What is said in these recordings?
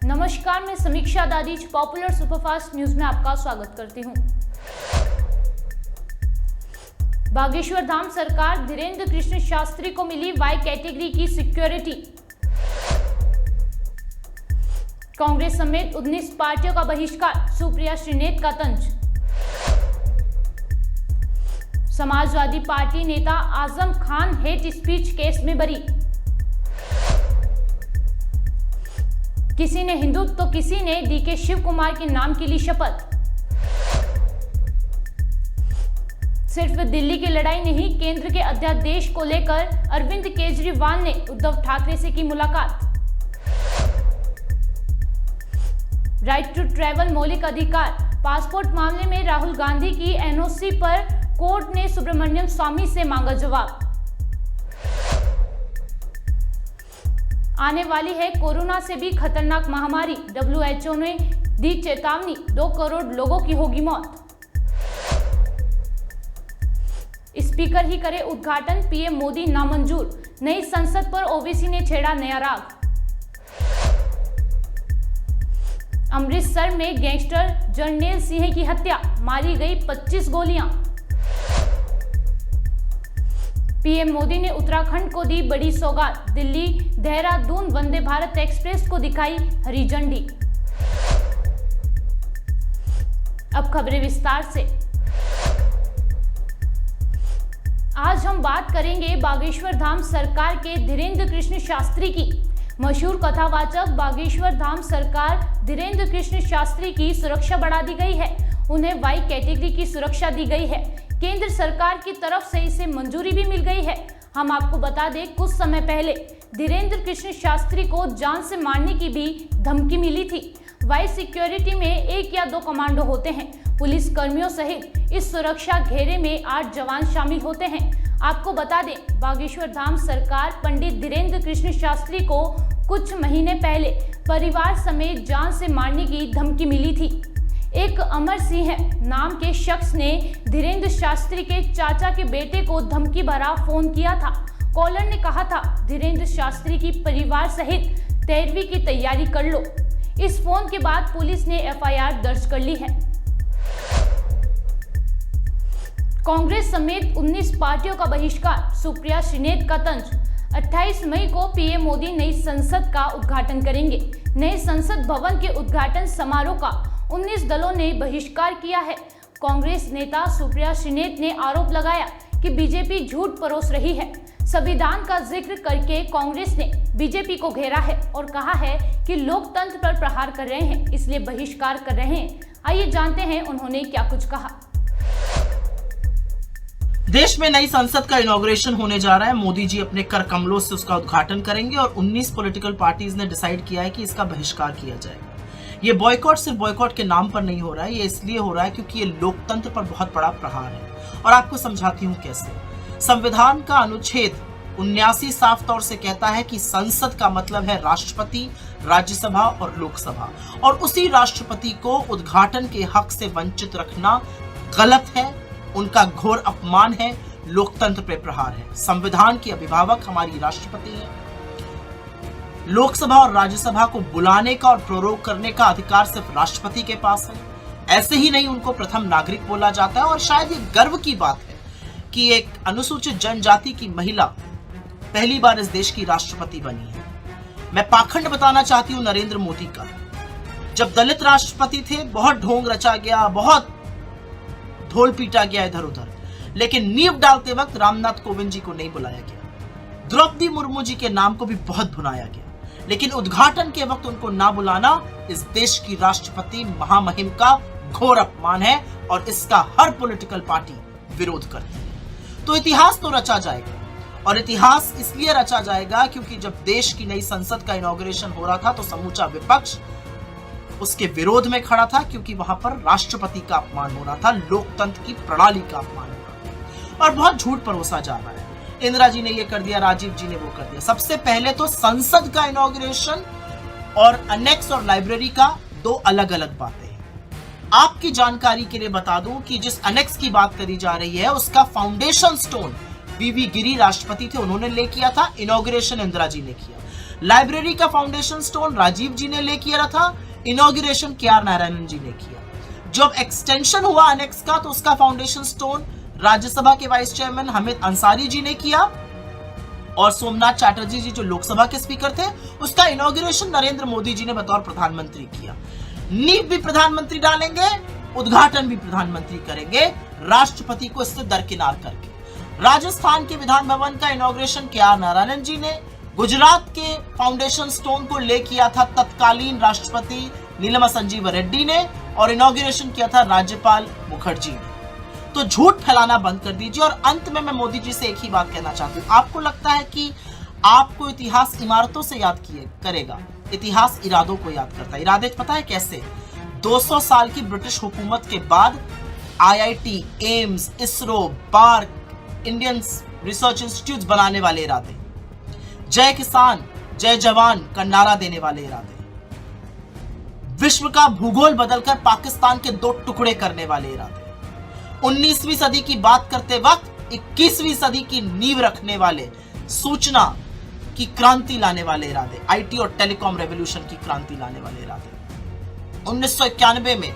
नमस्कार, मैं समीक्षा दादीज पॉपुलर सुपरफास्ट न्यूज में आपका स्वागत करती हूं। बागेश्वर धाम सरकार धीरेन्द्र कृष्ण शास्त्री को मिली वाई कैटेगरी की सिक्योरिटी। कांग्रेस समेत 19 पार्टियों का बहिष्कार, सुप्रिया श्रीनेत का तंज। समाजवादी पार्टी नेता Azam Khan hate speech case में बरी। किसी ने हिंदुत्व तो किसी ने डीके शिव कुमार के नाम की ली शपथ। सिर्फ दिल्ली की लड़ाई नहीं, केंद्र के अध्यादेश को लेकर अरविंद केजरीवाल ने उद्धव ठाकरे से की मुलाकात। राइट टू ट्रैवल मौलिक अधिकार, पासपोर्ट मामले में राहुल गांधी की एनओसी पर कोर्ट ने सुब्रमण्यम स्वामी से मांगा जवाब। आने वाली है कोरोना से भी खतरनाक महामारी, WHO ने दी चेतावनी, 2 करोड़ लोगों की होगी मौत। स्पीकर ही करे उद्घाटन, पीएम मोदी नामंजूर, नई संसद पर ओबीसी ने छेड़ा नया राग। अमृतसर में गैंगस्टर जर्नैल सिंह की हत्या, मारी गई 25 गोलियां। पीएम मोदी ने उत्तराखंड को दी बड़ी सौगात, दिल्ली देहरादून वंदे भारत एक्सप्रेस को दिखाई हरी झंडी। अब खबरें विस्तार से। आज हम बात करेंगे बागेश्वर धाम सरकार के धीरेन्द्र कृष्ण शास्त्री की। मशहूर कथावाचक बागेश्वर धाम सरकार धीरेन्द्र कृष्ण शास्त्री की सुरक्षा बढ़ा दी गई है। उन्हें वाई कैटेगरी की सुरक्षा दी गई है। केंद्र सरकार की तरफ से इसे मंजूरी भी मिल गई है। हम आपको बता दें, कुछ समय पहले धीरेन्द्र कृष्ण शास्त्री को जान से मारने की भी धमकी मिली थी। वाई सिक्योरिटी में 1 या 2 कमांडो होते हैं। पुलिस कर्मियों सहित इस सुरक्षा घेरे में 8 जवान शामिल होते हैं। आपको बता दें, बागेश्वर धाम सरकार पंडित धीरेन्द्र कृष्ण शास्त्री को कुछ महीने पहले परिवार समेत जान से मारने की धमकी मिली थी। एक अमर सिंह नाम के शख्स ने धीरेन्द्र शास्त्री के चाचा के बेटे को धमकी भरा फोन किया था। कॉलर ने कहा था, धीरेन्द्र शास्त्री की परिवार सहित 13वीं की तैयारी कर लो। इस फोन के बाद पुलिस ने FIR दर्ज कर ली है। कांग्रेस समेत 19 पार्टियों का बहिष्कार, सुप्रिया श्रीनेत का तंज। 28 मई को पीएम मोदी नई संसद का उद्घाटन करेंगे। नए संसद भवन के उद्घाटन समारोह का 19 दलों ने बहिष्कार किया है। कांग्रेस नेता सुप्रिया श्रीनेत ने आरोप लगाया कि बीजेपी झूठ परोस रही है। संविधान का जिक्र करके कांग्रेस ने बीजेपी को घेरा है और कहा है कि लोकतंत्र पर प्रहार कर रहे हैं, इसलिए बहिष्कार कर रहे हैं। आइए जानते हैं उन्होंने क्या कुछ कहा। देश में नई संसद का इनॉग्रेशन होने जा रहा है। मोदी जी अपने कर कमलों से उसका उद्घाटन करेंगे और 19 पॉलिटिकल पार्टीज ने डिसाइड किया है कि इसका बहिष्कार किया जाएगा। ये बॉयकॉट सिर्फ बॉयकॉट के नाम पर नहीं हो रहा है, ये इसलिए हो रहा है क्योंकि ये लोकतंत्र पर बहुत बड़ा प्रहार है। और आपको समझाती हूँ कैसे। संविधान का अनुच्छेद 79 साफ तौर से कहता है कि संसद का मतलब है राष्ट्रपति, राज्यसभा और लोकसभा, और उसी राष्ट्रपति को उद्घाटन के हक से वंचित रखना गलत है, उनका घोर अपमान है, लोकतंत्र पे प्रहार है। संविधान के अभिभावक हमारी राष्ट्रपति है। लोकसभा और राज्यसभा को बुलाने का और प्रोरोग करने का अधिकार सिर्फ राष्ट्रपति के पास है। ऐसे ही नहीं, उनको प्रथम नागरिक बोला जाता है। और शायद ये गर्व की बात है कि एक अनुसूचित जनजाति की महिला पहली बार इस देश की राष्ट्रपति बनी है। मैं पाखंड बताना चाहती हूँ नरेंद्र मोदी का। जब दलित राष्ट्रपति थे, बहुत ढोंग रचा गया, बहुत ढोल पीटा गया इधर उधर, लेकिन नींव डालते वक्त रामनाथ कोविंद जी को नहीं बुलाया गया। द्रौपदी मुर्मू जी के नाम को भी बहुत भुनाया गया, लेकिन उद्घाटन के वक्त उनको ना बुलाना इस देश की राष्ट्रपति महामहिम का घोर अपमान है और इसका हर पॉलिटिकल पार्टी विरोध करती है। तो इतिहास तो रचा जाएगा, और इतिहास इसलिए रचा जाएगा क्योंकि जब देश की नई संसद का इनॉग्रेशन हो रहा था तो समूचा विपक्ष उसके विरोध में खड़ा था, क्योंकि वहां पर राष्ट्रपति का अपमान हो रहा था, लोकतंत्र की प्रणाली का अपमान हो रहा था और बहुत झूठ परोसा जा रहा है। इंदिरा जी ने ये कर दिया, राजीव जी ने वो कर दिया। सबसे पहले तो संसद का इनॉग्रेशन और अनेक्स और लाइब्रेरी का 2 अलग अलग बातें हैं। आपकी जानकारी के लिए बता दूं कि जिस अनेक्स की बात करी जा रही है उसका फाउंडेशन स्टोन वीवी गिरी राष्ट्रपति थे, उन्होंने ले किया था। इनॉग्रेशन इंदिरा जी ने किया। लाइब्रेरी का फाउंडेशन स्टोन राजीव जी ने ले किया था, इनॉग्रेशन KR नारायणन जी ने किया। जब एक्सटेंशन हुआ अनेक्स का तो उसका फाउंडेशन स्टोन राज्यसभा के वाइस चेयरमैन हामिद अंसारी जी ने किया और सोमनाथ चैटर्जी जी जो लोकसभा के स्पीकर थे उसका इनॉग्रेशन नरेंद्र मोदी जी ने बतौर प्रधानमंत्री किया। नींव भी प्रधानमंत्री डालेंगे, उद्घाटन भी प्रधानमंत्री करेंगे, राष्ट्रपति को इससे दरकिनार करके। राजस्थान के विधान भवन का इनॉग्रेशन KR नारायणन जी ने, गुजरात के फाउंडेशन स्टोन को ले किया था तत्कालीन राष्ट्रपति नीलम संजीव रेड्डी ने और इनॉग्रेशन किया था राज्यपाल मुखर्जी ने। तो झूठ फैलाना बंद कर दीजिए। और अंत में मैं मोदी जी से एक ही बात कहना चाहती हूँ, आपको लगता है कि आपको इतिहास इमारतों से याद करेगा? इतिहास इरादों को याद करता है। इरादे पता है कैसे? 200 साल की ब्रिटिश हुकूमत के बाद IIT, AIIMS, ISRO, BARC, Indian research institute बनाने वाले इरादे, जय किसान जय जवान का नारा देने वाले इरादे, विश्व का भूगोल बदलकर पाकिस्तान के 2 टुकड़े करने वाले इरादे, 19वीं सदी की बात करते वक्त 21वीं सदी की नींव रखने वाले, सूचना की क्रांति लाने वाले इरादे, IT और टेलीकॉम रेवोल्यूशन की क्रांति लाने वाले इरादे, 1991 में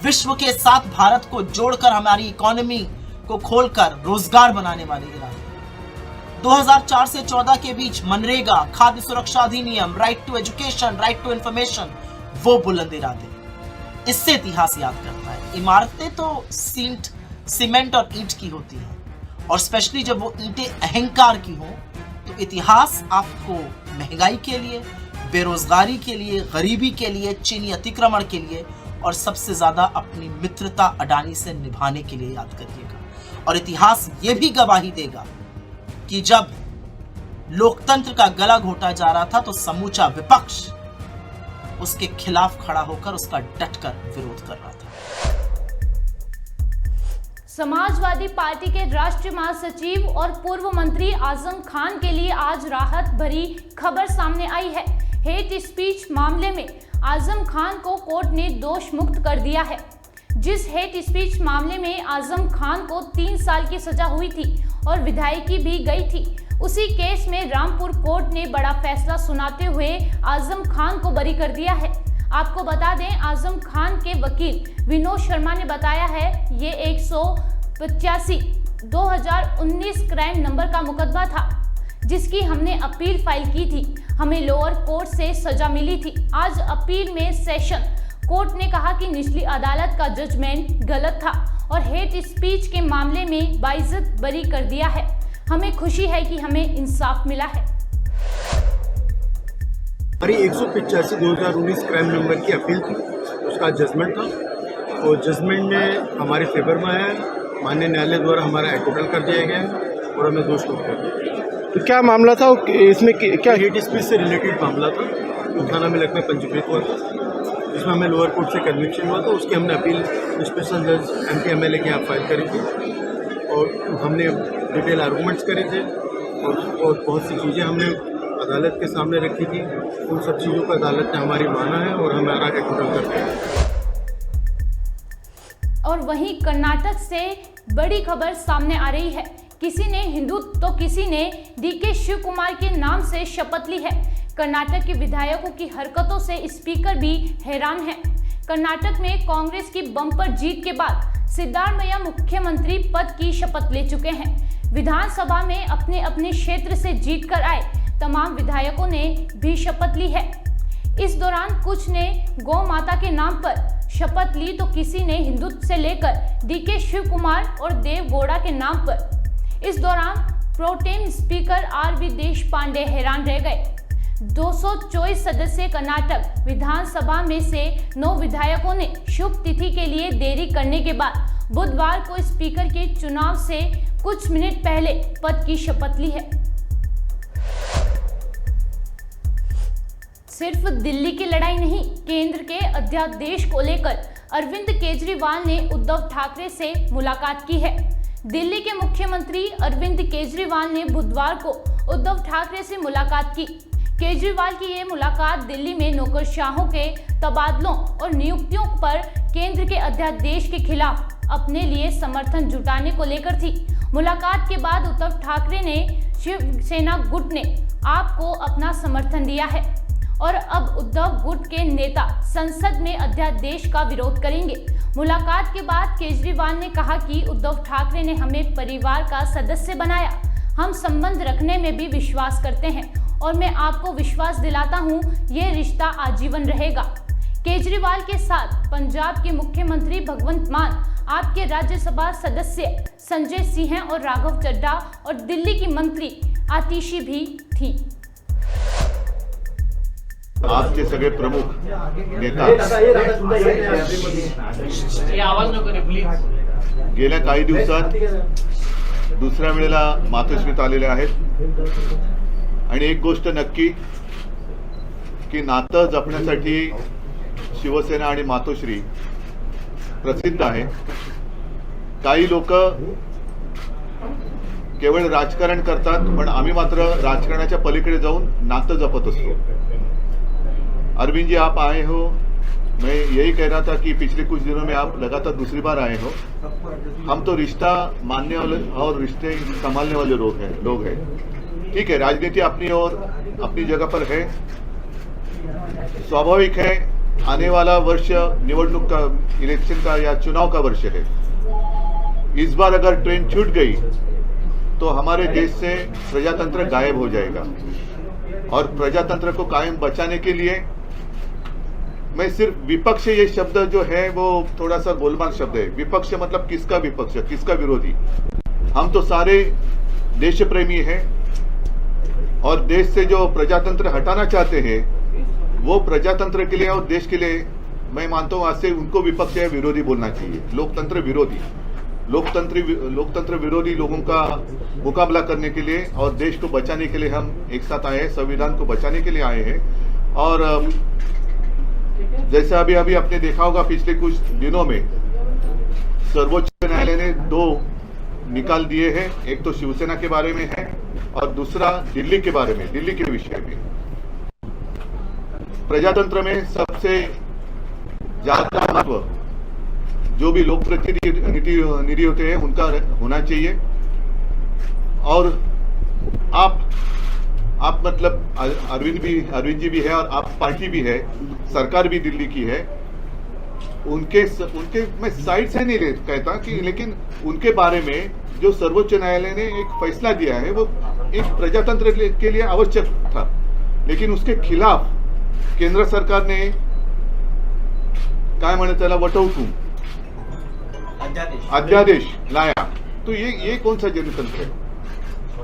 विश्व के साथ भारत को जोड़कर हमारी इकोनॉमी को खोलकर रोजगार बनाने वाले इरादे, 2004 से 14 के बीच मनरेगा, खाद्य सुरक्षा अधिनियम, right to education, right to information, वो बुलंद इरादे। इससे इतिहास याद करता है। इमारतें तो सीमेंट और ईंट की होती हैं और स्पेशली जब वो ईंटें अहंकार की हों तो इतिहास आपको महंगाई के लिए, बेरोजगारी के लिए, गरीबी के लिए, चीनी अतिक्रमण के लिए और सबसे ज्यादा अपनी मित्रता अडानी से निभाने के लिए याद करिएगा। और इतिहास ये भी गवाही देगा कि जब लोकतंत्र का गला घोटा जा रहा था तो समूचा विपक्ष उसके खिलाफ खड़ा होकर उसका डटकर विरोध कर रहा था। समाजवादी पार्टी के राष्ट्रीय महासचिव और पूर्व मंत्री आजम खान के लिए आज राहत भरी खबर सामने आई है। हेट स्पीच मामले में आजम खान को कोर्ट ने दोष मुक्त कर दिया है। जिस हेट स्पीच मामले में आजम खान को 3 साल की सजा हुई थी और विधायकी भी गई थी, उसी केस में रामपुर कोर्ट ने बड़ा फैसला सुनाते हुए आजम खान को बरी कर दिया है। आपको बता दें, आजम खान के वकील विनोद शर्मा ने बताया है ये 185/2019 क्राइम नंबर का मुकदमा था जिसकी हमने अपील फाइल की थी। हमें लोअर कोर्ट से सजा मिली थी। आज अपील में सेशन कोर्ट ने कहा कि निचली अदालत का जजमेंट गलत था और हेट स्पीच के मामले में बाइज्जत बरी कर दिया है। हमें खुशी है कि हमें इंसाफ मिला है। हमारी 185/2019 क्राइम नंबर की अपील थी, उसका जजमेंट था और जजमेंट में हमारे फेवर में है। माननीय न्यायालय द्वारा हमारा एक्विटल कर दिया गया है और हमें दोष मुक्त कर दिया। तो क्या मामला था इसमें? क्या हेट स्पीच से रिलेटेड मामला था, तो थाना में लगभग पंजीकृत हुआ था, जिसमें हमें लोअर कोर्ट से कन्विक्शन हुआ था। उसकी हमने अपील स्पेशल जज MP MLA के यहाँ फाइल करी थी और हमने डिटेल आर्गूमेंट्स करे थे और बहुत सी चीज़ें हमने अदालत के सामने रखी थी। उन सब चीज़ों को अदालत ने हमारी माना है और हमारा एक्विटल कर दिया। और वहीं कर्नाटक से बड़ी खबर सामने आ रही है। किसी ने हिंदुत्व तो किसी ने DK शिव कुमार के नाम से शपथ ली है। कर्नाटक के विधायकों की हरकतों से स्पीकर भी हैरान हैं। कर्नाटक में कांग्रेस की बम्पर जीत के बाद सिद्धारमैया मुख्यमंत्री पद की शपथ ले चुके हैं। विधानसभा में अपने अपने क्षेत्र से जीत कर आए तमाम विधायकों ने भी शपथ ली है। इस दौरान कुछ ने गौ माता के नाम पर शपथ ली तो किसी ने हिंदुत्व से लेकर DK शिव कुमार और देव गौड़ा के नाम पर। इस दौरान प्रोटेम स्पीकर RV देशपांडे हैरान रह गए। 224 सदस्यीय कर्नाटक विधानसभा में से 9 विधायकों ने शुभ तिथि के लिए देरी करने के बाद बुधवार को स्पीकर के चुनाव से कुछ मिनट पहले पद की शपथ ली है। सिर्फ दिल्ली की लड़ाई नहीं, केंद्र के अध्यादेश को लेकर अरविंद केजरीवाल ने उद्धव ठाकरे से मुलाकात की है। दिल्ली के मुख्यमंत्री अरविंद केजरीवाल ने बुधवार को उद्धव ठाकरे से मुलाकात की। केजरीवाल की ये मुलाकात दिल्ली में नौकरशाहों के तबादलों और नियुक्तियों पर केंद्र के अध्यादेश के खिलाफ अपने लिए समर्थन जुटाने को लेकर थी। मुलाकात के बाद उद्धव ठाकरे ने शिवसेना गुट ने आपको अपना समर्थन दिया है और अब उद्धव गुट के नेता संसद में अध्यादेश का विरोध करेंगे। मुलाकात के बाद केजरीवाल ने कहा कि उद्धव ठाकरे ने हमें परिवार का सदस्य बनाया, हम संबंध रखने में भी विश्वास करते हैं और मैं आपको विश्वास दिलाता हूं ये रिश्ता आजीवन रहेगा। केजरीवाल के साथ पंजाब के मुख्यमंत्री भगवंत मान, आपके राज्यसभा सदस्य संजय सिंह और राघव चड्ढा और दिल्ली की मंत्री आतिशी भी थी। आपके सगळे प्रमुख नेता गेल्या काही दिवसात दुसऱ्या वेळेला मातोश्रीत आलेले आहेत आणि एक गोष्ट नक्की की नातं जपण्यासाठी शिवसेना आणि मातोश्री प्रसिद्ध आहे। काही लोक केवळ राजकारण करतात, पण आम्ही मात्र राजकारणाच्या पलीकडे जाऊन नातं जपत असतो। अरविंद जी, आप आए हो, मैं यही कह रहा था कि पिछले कुछ दिनों में आप लगातार दूसरी बार आए हो। हम तो रिश्ता मानने वाले और रिश्ते संभालने वाले लोग हैं। ठीक है, राजनीति अपनी और अपनी जगह पर है। स्वाभाविक है, आने वाला वर्ष निवडणूक का, इलेक्शन का या चुनाव का वर्ष है। इस बार अगर ट्रेन छूट गई तो हमारे देश से प्रजातंत्र गायब हो जाएगा और प्रजातंत्र को कायम बचाने के लिए मैं सिर्फ विपक्ष, ये शब्द जो है वो थोड़ा सा गोलमाल शब्द है। विपक्ष मतलब किसका विपक्ष, किसका विरोधी? हम तो सारे देश प्रेमी हैं और देश से जो प्रजातंत्र हटाना चाहते हैं वो प्रजातंत्र के लिए और देश के लिए मैं मानता हूं आज से उनको विपक्ष या विरोधी बोलना चाहिए। लोकतंत्र विरोधी, लोकतंत्र विरोधी लोगों का मुकाबला करने के लिए और देश को बचाने के लिए हम एक साथ आए हैं, संविधान को बचाने के लिए आए हैं। और जैसा अभी आपने देखा होगा पिछले कुछ दिनों में सर्वोच्च न्यायालय ने 2 निकाल दिए हैं। एक तो शिवसेना के बारे में है और दूसरा दिल्ली के बारे में, दिल्ली के विषय में। प्रजातंत्र में सबसे ज्यादा महत्व जो भी लोक प्रतिनिधि होते हैं उनका होना चाहिए। और आप मतलब अरविंद जी भी है और आप पार्टी भी है, सरकार भी दिल्ली की है। उनके मैं साइड से नहीं कहता कि, लेकिन उनके बारे में जो सर्वोच्च न्यायालय ने एक फैसला दिया है वो एक प्रजातंत्र के लिए आवश्यक था, लेकिन उसके खिलाफ केंद्र सरकार ने काय म्हणतात त्याला वटहुकूम अध्यादेश लाया। तो ये कौन सा जनतंत्र है?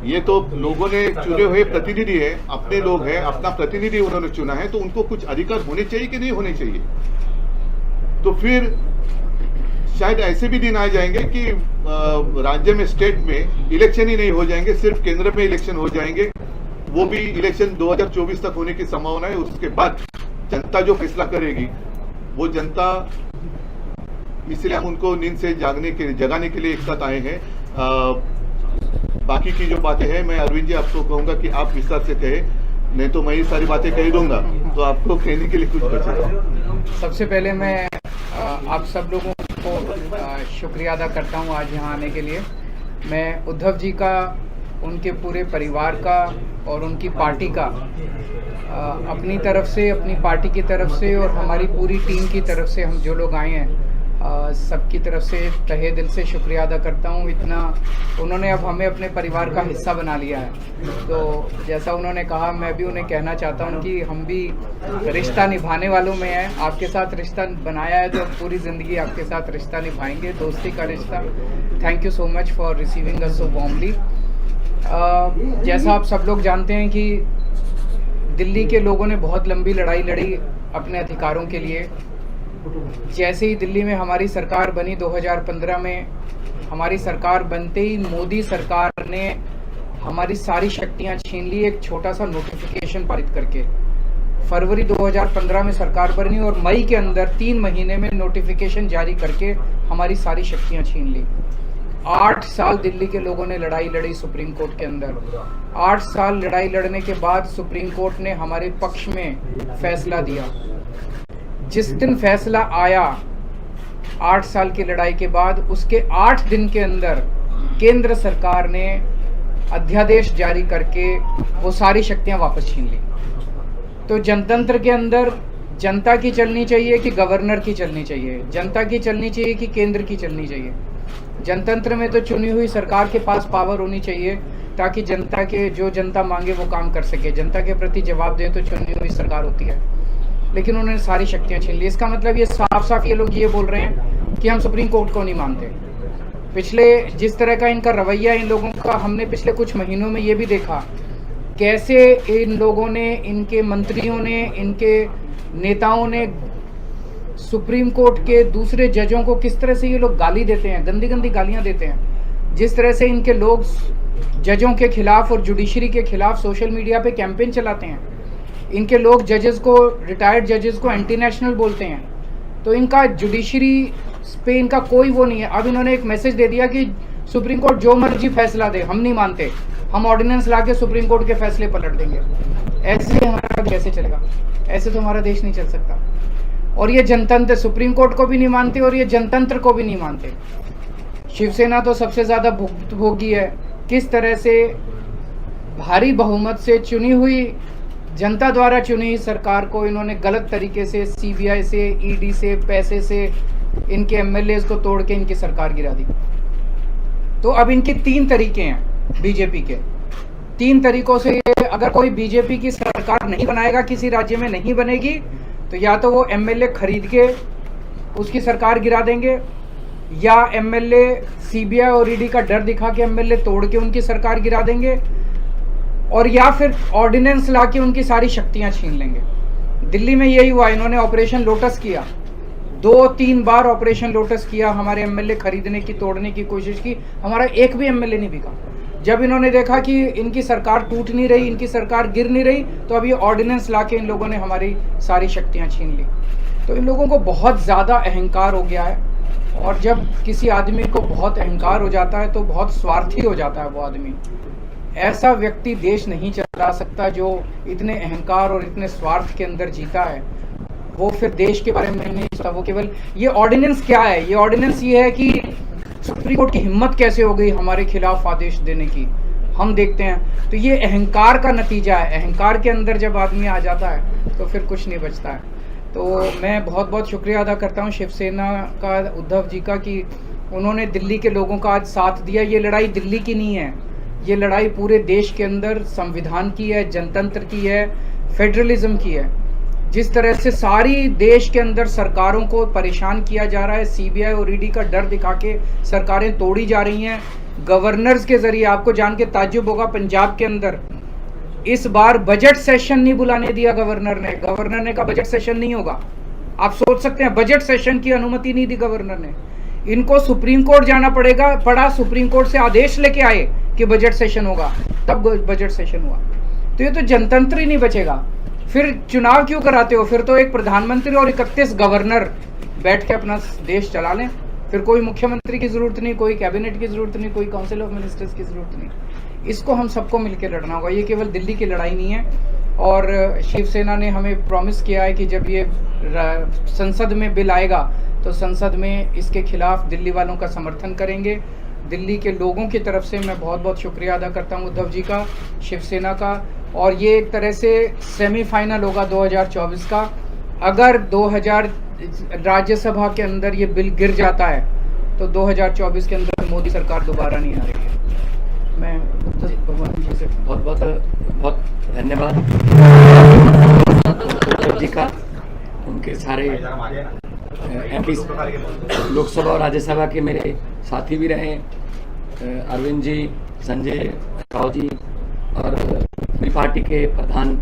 ये तो लोगों ने चुने हुए प्रतिनिधि है, अपने लोग हैं, अपना प्रतिनिधि उन्होंने चुना है, तो उनको कुछ अधिकार होने चाहिए कि नहीं होने चाहिए? तो फिर शायद ऐसे भी दिन आ जाएंगे कि राज्य में, स्टेट में इलेक्शन ही नहीं हो जाएंगे, सिर्फ केंद्र में इलेक्शन हो जाएंगे। वो भी इलेक्शन 2024 तक होने की संभावना है। उसके बाद जनता जो फैसला करेगी वो जनता, इसलिए हम उनको नींद से जगाने के लिए एक साथ आए हैं। बाकी की जो बातें हैं मैं अरविंद जी आपको कहूंगा कि आप विस्तार से कहें, नहीं तो मैं ये सारी बातें कह दूंगा तो आपको कहने के लिए कुछ बचेगा। सबसे पहले मैं आप सब लोगों को शुक्रिया अदा करता हूं आज यहाँ आने के लिए। मैं उद्धव जी का, उनके पूरे परिवार का और उनकी पार्टी का अपनी तरफ से, अपनी पार्टी की तरफ से और हमारी पूरी टीम की तरफ से, हम जो लोग आए हैं सबकी तरफ से तहे दिल से शुक्रिया अदा करता हूँ। इतना उन्होंने अब हमें अपने परिवार का हिस्सा बना लिया है। तो जैसा उन्होंने कहा, मैं भी उन्हें कहना चाहता हूँ कि हम भी रिश्ता निभाने वालों में हैं। आपके साथ रिश्ता बनाया है तो पूरी ज़िंदगी आपके साथ रिश्ता निभाएंगे, दोस्ती का रिश्ता। Thank you so much for receiving us so warmly. जैसा आप सब लोग जानते हैं कि दिल्ली के लोगों ने बहुत लंबी लड़ाई लड़ी अपने अधिकारों के लिए। जैसे ही दिल्ली में हमारी सरकार बनी 2015 में, हमारी सरकार बनते ही मोदी सरकार ने हमारी सारी शक्तियां छीन ली एक छोटा सा नोटिफिकेशन पारित करके। फरवरी 2015 में सरकार बनी और मई के अंदर 3 महीने में नोटिफिकेशन जारी करके हमारी सारी शक्तियां छीन ली। 8 साल दिल्ली के लोगों ने लड़ाई लड़ी सुप्रीम कोर्ट के अंदर। 8 साल लड़ाई लड़ने के बाद सुप्रीम कोर्ट ने हमारे पक्ष में फैसला दिया। जिस दिन फैसला आया 8 साल की लड़ाई के बाद, उसके 8 दिन के अंदर केंद्र सरकार ने अध्यादेश जारी करके वो सारी शक्तियां वापस छीन ली। तो जनतंत्र के अंदर जनता की चलनी चाहिए कि गवर्नर की चलनी चाहिए, जनता की चलनी चाहिए कि केंद्र की चलनी चाहिए। जनतंत्र में तो चुनी हुई सरकार के पास पावर होनी चाहिए ताकि जनता के जो जनता मांगे वो काम कर सके, जनता के प्रति जवाब दे तो चुनी हुई सरकार होती है। लेकिन उन्होंने सारी शक्तियां छीन ली। इसका मतलब ये साफ साफ ये लोग ये बोल रहे हैं कि हम सुप्रीम कोर्ट को नहीं मानते। पिछले जिस तरह का इनका रवैया इन लोगों का हमने पिछले कुछ महीनों में ये भी देखा कैसे इन लोगों ने, इनके मंत्रियों ने, इनके नेताओं ने सुप्रीम कोर्ट के दूसरे जजों को किस तरह से ये लोग गाली देते हैं, गंदी गंदी गालियां देते हैं। जिस तरह से इनके लोग जजों के खिलाफ और जुडिशरी के खिलाफ सोशल मीडिया पे कैंपेन चलाते हैं। इनके लोग जजेस को, रिटायर्ड जजेस को एंटी नेशनल बोलते हैं। तो इनका जुडिशरी पे इनका कोई वो नहीं है। अब इन्होंने एक मैसेज दे दिया कि सुप्रीम कोर्ट जो मर्जी फैसला दे हम नहीं मानते, हम ऑर्डिनेंस ला के सुप्रीम कोर्ट के फैसले पलट देंगे। ऐसे हमारा कैसे चलेगा? ऐसे तो हमारा देश नहीं चल सकता। और ये जनतंत्र सुप्रीम कोर्ट को भी नहीं मानते और ये जनतंत्र को भी नहीं मानते। शिवसेना तो सबसे ज़्यादा भुक्तभोगी है। किस तरह से भारी बहुमत से चुनी हुई, जनता द्वारा चुनी हुई सरकार को इन्होंने गलत तरीके से सीबीआई से, ईडी से, पैसे से इनके एमएलएज को तोड़ के इनकी सरकार गिरा दी। तो अब इनके 3 तरीके हैं बीजेपी के। 3 तरीकों से अगर कोई बीजेपी की सरकार नहीं बनाएगा, किसी राज्य में नहीं बनेगी, तो या तो वो एमएलए खरीद के उसकी सरकार गिरा देंगे, या एमएलए सीबीआई और ईडी का डर दिखा के एमएलए तोड़ के उनकी सरकार गिरा देंगे, और या फिर ऑर्डिनेंस ला के उनकी सारी शक्तियां छीन लेंगे। दिल्ली में यही हुआ। इन्होंने ऑपरेशन लोटस किया, 2-3 बार ऑपरेशन लोटस किया, हमारे एमएलए खरीदने की, तोड़ने की कोशिश की, हमारा एक भी एमएलए नहीं बिका। जब इन्होंने देखा कि इनकी सरकार टूट नहीं रही, इनकी सरकार गिर नहीं रही, तो अब ये ऑर्डिनेंस ला के इन लोगों ने हमारी सारी शक्तियां छीन ली। तो इन लोगों को बहुत ज़्यादा अहंकार हो गया है, और जब किसी आदमी को बहुत अहंकार हो जाता है तो बहुत स्वार्थी हो जाता है वो आदमी। ऐसा व्यक्ति देश नहीं चला सकता जो इतने अहंकार और इतने स्वार्थ के अंदर जीता है। वो फिर देश के बारे में नहीं सोचता, वो केवल ये ऑर्डिनेंस क्या है, ये ऑर्डिनेंस ये है कि सुप्रीम कोर्ट की हिम्मत कैसे हो गई हमारे खिलाफ आदेश देने की, हम देखते हैं। तो ये अहंकार का नतीजा है। अहंकार के अंदर जब आदमी आ जाता है तो फिर कुछ नहीं बचता है। तो मैं बहुत बहुत शुक्रिया अदा करता हूँ शिवसेना का, उद्धव जी का, कि उन्होंने दिल्ली के लोगों का आज साथ दिया। ये लड़ाई दिल्ली की नहीं है, ये लड़ाई पूरे देश के अंदर संविधान की है, जनतंत्र की है, फेडरलिज्म की है। जिस तरह से सारी देश के अंदर सरकारों को परेशान किया जा रहा है, सीबीआई और ईडी का डर दिखा के सरकारें तोड़ी जा रही हैं गवर्नर्स के जरिए। आपको जान के ताज्जुब होगा, पंजाब के अंदर इस बार बजट सेशन नहीं बुलाने दिया गवर्नर ने। गवर्नर ने कहा बजट सेशन नहीं होगा। आप सोच सकते हैं, बजट सेशन की अनुमति नहीं दी गवर्नर ने। इनको सुप्रीम कोर्ट जाना पड़ा, सुप्रीम कोर्ट से आदेश लेके आए कि बजट सेशन होगा, तब बजट सेशन हुआ। तो ये तो जनतंत्र ही नहीं बचेगा। फिर चुनाव क्यों कराते हो? फिर तो एक प्रधानमंत्री और 31 गवर्नर बैठ के अपना देश चला लें। फिर कोई मुख्यमंत्री की जरूरत नहीं, कोई कैबिनेट की जरूरत नहीं, कोई काउंसिल ऑफ मिनिस्टर्स की जरूरत नहीं। इसको हम सबको मिलकर लड़ना होगा। ये केवल दिल्ली की लड़ाई नहीं है। और शिवसेना ने हमें प्रॉमिस किया है कि जब ये संसद में बिल आएगा तो संसद में इसके खिलाफ दिल्ली वालों का समर्थन करेंगे। दिल्ली के लोगों की तरफ से मैं बहुत बहुत शुक्रिया अदा करता हूं उद्धव जी का, शिवसेना का। और ये एक तरह से सेमीफाइनल होगा 2024 का। अगर 2000 राज्यसभा के अंदर ये बिल गिर जाता है तो 2024 के अंदर मोदी सरकार दोबारा नहीं आ रही है। मैं भगवान जी से बहुत धन्यवाद उद्धव जी का, उनके सारे एमपी लोकसभा और राज्यसभा के मेरे साथी भी रहे, अरविंद जी, संजय राव जी, और अपनी पार्टी के प्रधान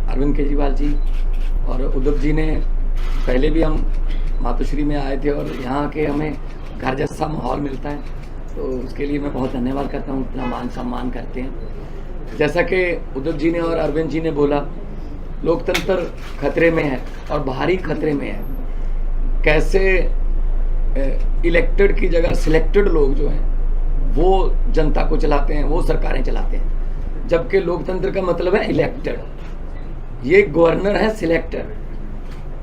अरविंद केजरीवाल जी, और उद्धव जी ने पहले भी हम मातोश्री में आए थे और यहाँ के हमें घर जैसा माहौल मिलता है, तो उसके लिए मैं बहुत धन्यवाद करता हूँ। इतना मान सम्मान करते हैं। जैसा कि उद्धव जी ने और अरविंद जी ने बोला, लोकतंत्र खतरे में है और भारी खतरे में है। कैसे इलेक्टेड की जगह सिलेक्टेड लोग जो हैं वो जनता को चलाते हैं, वो सरकारें चलाते हैं, जबकि लोकतंत्र का मतलब है इलेक्टेड। ये गवर्नर है सिलेक्टेड।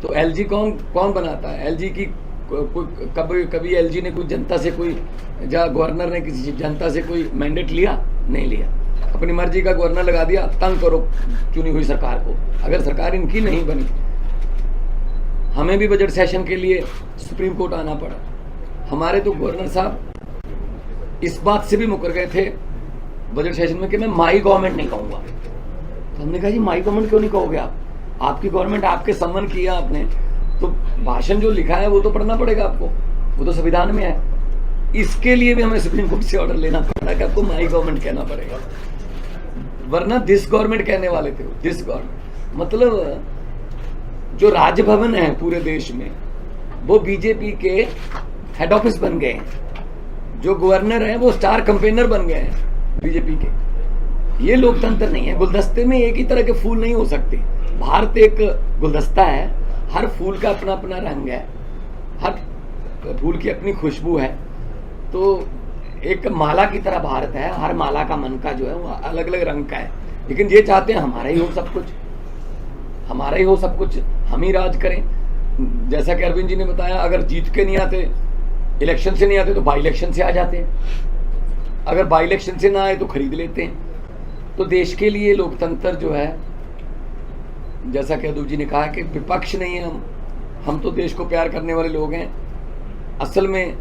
तो एलजी कौन बनाता है? एलजी की कभी एलजी ने कोई जनता से कोई गवर्नर ने किसी जनता से कोई मैंडेट लिया? नहीं लिया, अपनी मर्जी का गवर्नर लगा दिया, तंग करो चुनी हुई सरकार को। अगर सरकार इनकी नहीं बनी, हमें भी बजट सेशन के लिए सुप्रीम कोर्ट आना पड़ा। हमारे तो गवर्नर साहब इस बात से भी मुकर गए थे बजट सेशन में कि मैं माई गवर्नमेंट नहीं कहूँगा। तो हमने कहा जी माई गवर्नमेंट क्यों नहीं कहोगे आप? आपकी गवर्नमेंट, आपके सम्मान किया आपने, तो भाषण जो लिखा है वो तो पढ़ना पड़ेगा आपको, वो तो संविधान में है। इसके लिए भी हमें सुप्रीम कोर्ट से ऑर्डर लेना पड़ा कि आपको माई गवर्नमेंट कहना पड़ेगा, वरना दिस गवर्नमेंट कहने वाले थे। दिस गवर्नमेंट मतलब जो राजभवन है पूरे देश में वो बीजेपी के हेड ऑफिस बन गए हैं, जो गवर्नर हैं वो स्टार कैंपेनर बन गए हैं बीजेपी के। ये लोकतंत्र नहीं है। गुलदस्ते में एक ही तरह के फूल नहीं हो सकते। भारत एक गुलदस्ता है, हर फूल का अपना अपना रंग है, हर फूल की अपनी खुशबू है। तो एक माला की तरह भारत है, हर माला का मन का जो है वो अलग अलग रंग का है। लेकिन ये चाहते हैं हमारा ही हो सब कुछ, हमारा ही हो सब कुछ, हम ही राज करें। जैसा कि अरविंद जी ने बताया, अगर जीत के नहीं आते, इलेक्शन से नहीं आते, तो बाई इलेक्शन से आ जाते हैं। अगर बाई इलेक्शन से ना आए तो खरीद लेते हैं। तो देश के लिए लोकतंत्र जो है, जैसा कि अदूब जी ने कहा कि विपक्ष नहीं है हम तो देश को प्यार करने वाले लोग हैं। असल में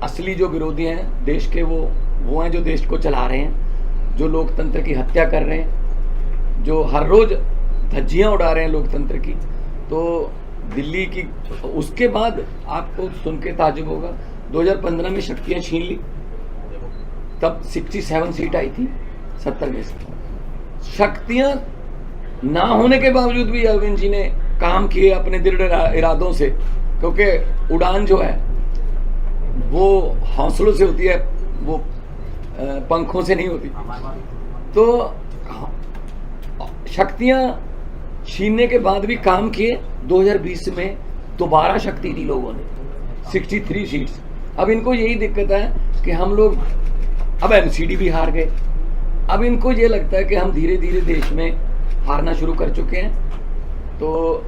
असली जो विरोधी हैं देश के वो हैं जो देश को चला रहे हैं, जो लोकतंत्र की हत्या कर रहे हैं, जो हर रोज धज्जियां उड़ा रहे हैं लोकतंत्र की। तो दिल्ली की, उसके बाद आपको सुन के ताजुब होगा, 2015 में शक्तियां छीन ली, तब 67 सीट आई थी 70 में से। शक्तियां ना होने के बावजूद भी अरविंद जी ने काम किए अपने दृढ़ इरादों से, क्योंकि उड़ान जो है वो हौसलों से होती है, वो पंखों से नहीं होती। तो शक्तियां छीनने के बाद भी काम किए। 2020 में दोबारा शक्ति दी लोगों ने, 63 सीट्स। अब इनको यही दिक्कत है कि हम लोग अब एमसीडी भी हार गए। अब इनको ये लगता है कि हम धीरे धीरे देश में हारना शुरू कर चुके हैं। तो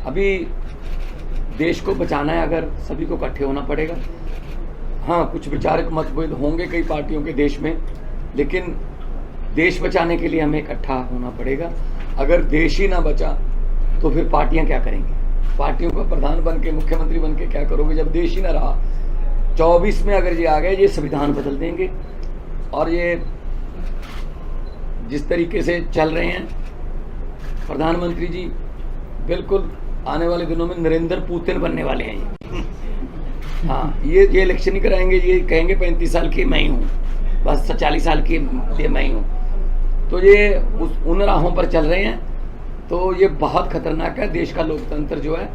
अभी देश को बचाना है, अगर सभी को इकट्ठे होना पड़ेगा। हाँ, कुछ विचारक मतभेद होंगे कई पार्टियों के देश में, लेकिन देश बचाने के लिए हमें इकट्ठा होना पड़ेगा। अगर देश ही ना बचा तो फिर पार्टियां क्या करेंगी? पार्टियों का प्रधान बन के, मुख्यमंत्री बन के क्या करोगे जब देश ही ना रहा? 24 में अगर ये आ गए, ये संविधान बदल देंगे। और ये जिस तरीके से चल रहे हैं प्रधानमंत्री जी, बिल्कुल आने वाले दिनों में नरेंद्र पुतिन बनने वाले हैं ये। हाँ, ये इलेक्शन ही कराएंगे, ये कहेंगे 35 साल की मैं ही हूँ, बस 40 साल की मैं ही हूँ। तो ये उन राहों पर चल रहे हैं। तो ये बहुत खतरनाक है। देश का लोकतंत्र जो है,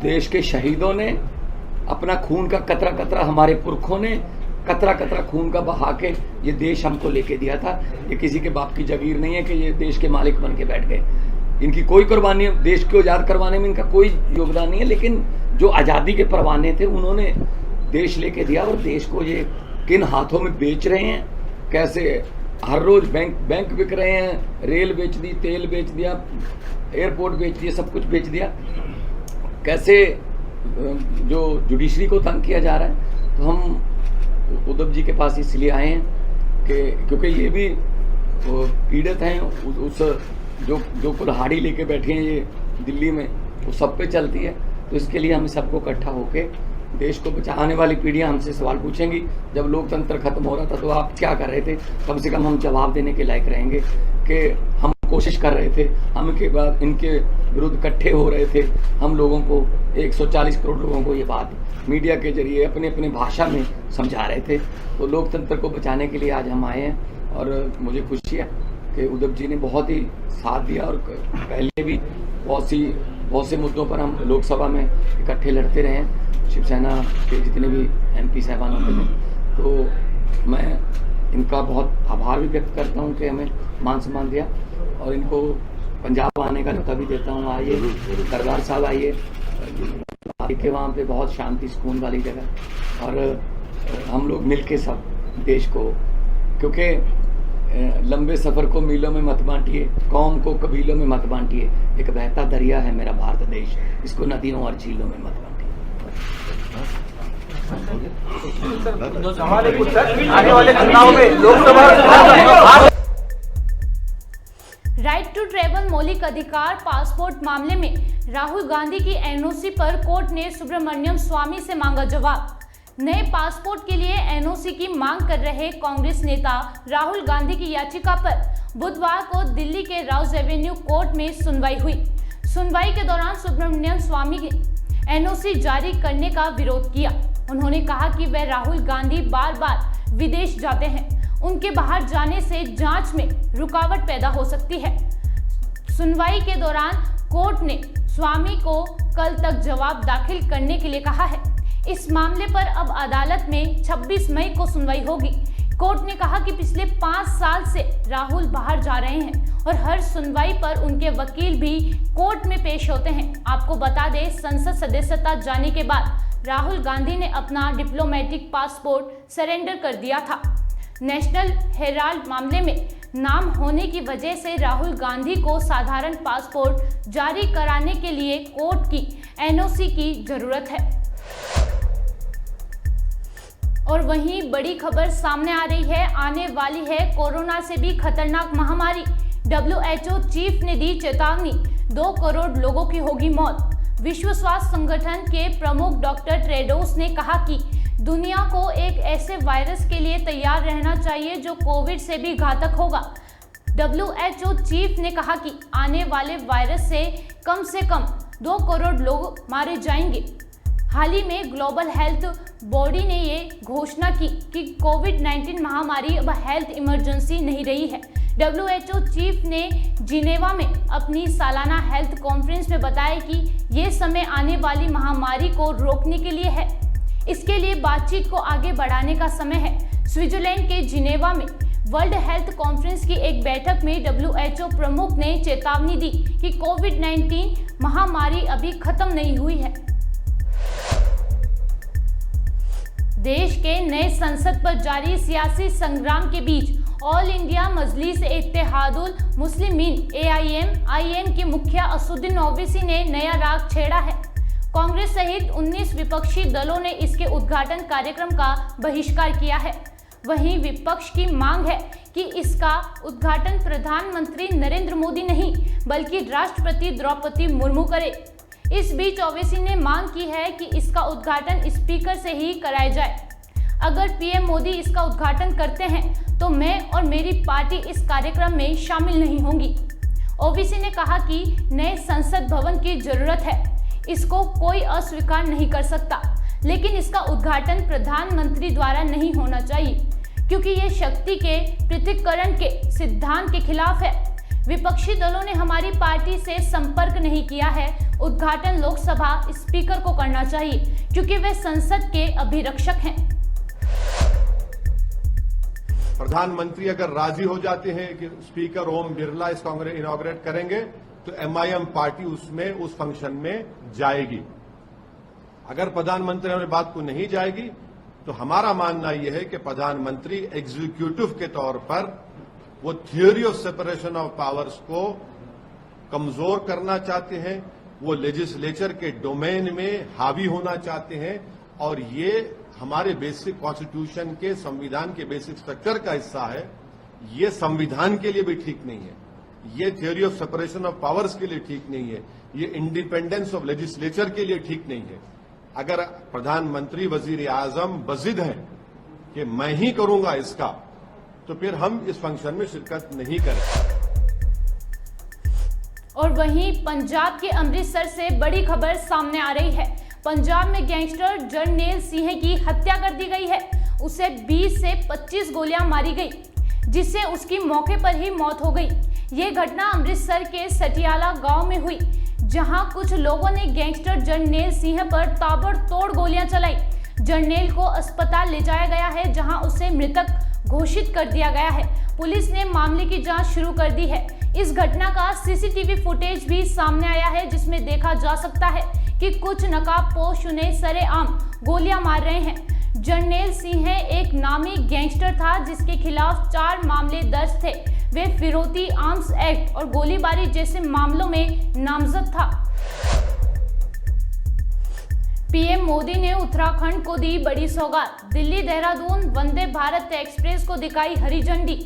देश के शहीदों ने अपना खून का कतरा कतरा, हमारे पुरखों ने कतरा कतरा खून का बहा के ये देश हमको लेके दिया था। ये किसी के बाप की जागीर नहीं है कि ये देश के मालिक बन के बैठ गए। इनकी कोई कुर्बानी, देश को आज़ाद करवाने में इनका कोई योगदान नहीं है, लेकिन जो आज़ादी के परवाने थे उन्होंने देश लेके दिया। और देश को ये किन हाथों में बेच रहे हैं, कैसे हर रोज बैंक बिक रहे हैं, रेल बेच दी, तेल बेच दिया, एयरपोर्ट बेच दिया, सब कुछ बेच दिया। कैसे जो जुडिशरी को तंग किया जा रहा है। तो हम उद्धव जी के पास इसलिए आए हैं कि क्योंकि ये भी पीड़ित हैं, उस जो कुल्हाड़ी लेके बैठे हैं ये दिल्ली में, वो सब पे चलती है। तो इसके लिए हम सबको इकट्ठा होके देश को बचाने वाली पीढ़ियां हमसे सवाल पूछेंगी, जब लोकतंत्र खत्म हो रहा था तो आप क्या कर रहे थे? कम से कम हम जवाब देने के लायक रहेंगे कि हम कोशिश कर रहे थे, हम के बाद इनके विरुद्ध इकट्ठे हो रहे थे, हम लोगों को 140 करोड़ लोगों को ये बात मीडिया के जरिए अपनी अपनी भाषा में समझा रहे थे। तो लोकतंत्र को बचाने के लिए आज हम आए हैं। और मुझे खुशी है कि उद्धव जी ने बहुत ही साथ दिया, और पहले भी बहुत से मुद्दों पर हम लोकसभा में इकट्ठे लड़ते रहे हैं, शिवसेना के जितने भी MP साहबान होते हैं। तो मैं इनका बहुत आभार भी व्यक्त करता हूं कि हमें मान सम्मान दिया, और इनको पंजाब आने का न्योता भी देता हूं। आइए दरबार साहब, आइए के वहाँ पे बहुत शांति सुकून वाली जगह, और हम लोग मिल के सब देश को, क्योंकि लंबे सफ़र को मीलों में मत बांटिए, कौम को कबीलों में मत बांटिए, एक बहता दरिया है मेरा भारत देश, इसको नदियों और झीलों में मत बांटिए। राइट टू ट्रेवल मौलिक अधिकार पासपोर्ट मामले में राहुल गांधी की एनओसी पर कोर्ट ने सुब्रमण्यम स्वामी से मांगा जवाब। नए पासपोर्ट के लिए एनओसी की मांग कर रहे कांग्रेस नेता राहुल गांधी की याचिका पर बुधवार को दिल्ली के राउज एवेन्यू कोर्ट में सुनवाई हुई। सुनवाई के दौरान सुब्रमण्यम स्वामी ने एनओसी जारी करने का विरोध किया। उन्होंने कहा कि वह राहुल गांधी बार बार विदेश जाते हैं, उनके बाहर जाने से जांच में रुकावट पैदा हो सकती है। सुनवाई के दौरान कोर्ट ने स्वामी को कल तक जवाब दाखिल करने के लिए कहा है। इस मामले पर अब अदालत में 26 मई को सुनवाई होगी। कोर्ट ने कहा कि पिछले 5 साल से राहुल बाहर जा रहे हैं और हर सुनवाई पर उनके वकील भी कोर्ट में पेश होते हैं। आपको बता दें, संसद सदस्यता जाने के बाद राहुल गांधी ने अपना डिप्लोमेटिक पासपोर्ट सरेंडर कर दिया था। नेशनल हेराल्ड मामले में नाम होने की वजह से राहुल गांधी को साधारण पासपोर्ट जारी कराने के लिए कोर्ट की एनओसी की जरूरत है। और वहीं बड़ी खबर सामने आ रही है, आने वाली है कोरोना से भी खतरनाक महामारी। WHO चीफ ने दी चेतावनी, 2 करोड़ लोगों की होगी मौत। विश्व स्वास्थ्य संगठन के प्रमुख डॉक्टर टेड्रोस ने कहा कि दुनिया को एक ऐसे वायरस के लिए तैयार रहना चाहिए जो कोविड से भी घातक होगा। WHO चीफ ने कहा कि आने वाले वायरस से कम 2 करोड़ लोग मारे जाएंगे। हाल ही में ग्लोबल हेल्थ बॉडी ने ये घोषणा की कि कोविड-19 महामारी अब हेल्थ इमरजेंसी नहीं रही है। WHO चीफ ने जिनेवा में अपनी सालाना हेल्थ कॉन्फ्रेंस में बताया कि ये समय आने वाली महामारी को रोकने के लिए है। इसके लिए बातचीत को आगे बढ़ाने का समय है। स्विट्जरलैंड के जिनेवा में वर्ल्ड हेल्थ कॉन्फ्रेंस की एक बैठक में WHO प्रमुख ने चेतावनी दी कि कोविड-19 महामारी अभी खत्म नहीं हुई है। देश के नए संसद पर जारी सियासी संग्राम के बीच ऑल इंडिया मजलिस इत्तेहादुल मुस्लिमीन AIM के मुखिया असदुद्दीन ओवैसी ने नया राग छेड़ा है। कांग्रेस सहित 19 विपक्षी दलों ने इसके उद्घाटन कार्यक्रम का बहिष्कार किया है। वहीं विपक्ष की मांग है कि इसका उद्घाटन प्रधानमंत्री नरेंद्र मोदी नहीं बल्कि राष्ट्रपति द्रौपदी मुर्मू करे। इस बीच ओवैसी ने मांग की है कि इसका उद्घाटन स्पीकर से ही कराया जाए। अगर पीएम मोदी इसका उद्घाटन करते हैं तो मैं और मेरी पार्टी इस कार्यक्रम में शामिल नहीं होंगी। ओवैसी ने कहा कि नए संसद भवन की जरूरत है, इसको कोई अस्वीकार नहीं कर सकता, लेकिन इसका उद्घाटन प्रधानमंत्री द्वारा नहीं होना चाहिए क्योंकि ये शक्ति के पृथक्करण के सिद्धांत के खिलाफ है। विपक्षी दलों ने हमारी पार्टी से संपर्क नहीं किया है। उद्घाटन लोकसभा स्पीकर को करना चाहिए क्योंकि वे संसद के अभिरक्षक हैं। प्रधानमंत्री अगर राजी हो जाते हैं कि स्पीकर ओम बिरला इस कांग्रेस इनॉग्रेट करेंगे तो MIM पार्टी उसमें उस फंक्शन में जाएगी। अगर प्रधानमंत्री हमारी बात को नहीं जाएगी तो हमारा मानना यह है कि प्रधानमंत्री एग्जीक्यूटिव के तौर पर वो theory of separation of powers को कमजोर करना चाहते हैं, वो लेजिस्लेचर के डोमेन में हावी होना चाहते हैं और ये हमारे बेसिक कॉन्स्टिट्यूशन के संविधान के बेसिक स्ट्रक्चर का हिस्सा है। ये संविधान के लिए भी ठीक नहीं है, ये theory of separation of powers के लिए ठीक नहीं है, ये इंडिपेंडेंस ऑफ लेजिस्लेचर के लिए ठीक नहीं है। अगर प्रधानमंत्री वजीर आजम बजिद हैं कि मैं ही करूंगा इसका, तो फिर हम इस फंक्शन में शिरकत नहीं करें। और वहीं पंजाब के अमृतसर से बड़ी खबर सामने आ रही है। पंजाब में गैंगस्टर जरनैल सिंह की हत्या कर दी गई है। उसे 20 से 25 गोलियां मारी गई, जिससे उसकी मौके पर ही मौत हो गई। ये घटना अमृतसर के सटियाला गांव में हुई, जहां कुछ लोगों ने गैंगस्टर जरनैल सिंह पर ताबड़तोड़ गोलियां चलाई। जरनैल को अस्पताल ले जाया गया है, जहां उसे मृतक घोषित कर दिया गया है। पुलिस ने मामले की जांच शुरू कर दी है। इस घटना का सीसीटीवी फुटेज भी सामने आया है, जिसमें देखा जा सकता है कि कुछ नकाबपोश उन्हें सरेआम गोलियां मार रहे हैं। जरनैल सिंह एक नामी गैंगस्टर था जिसके खिलाफ 4 मामले दर्ज थे। वे फिरौती, आर्म्स एक्ट और गोलीबारी जैसे मामलों में नामजद था। पीएम मोदी ने उत्तराखंड को दी बड़ी सौगात। दिल्ली देहरादून वंदे भारत एक्सप्रेस को दिखाई हरी झंडी।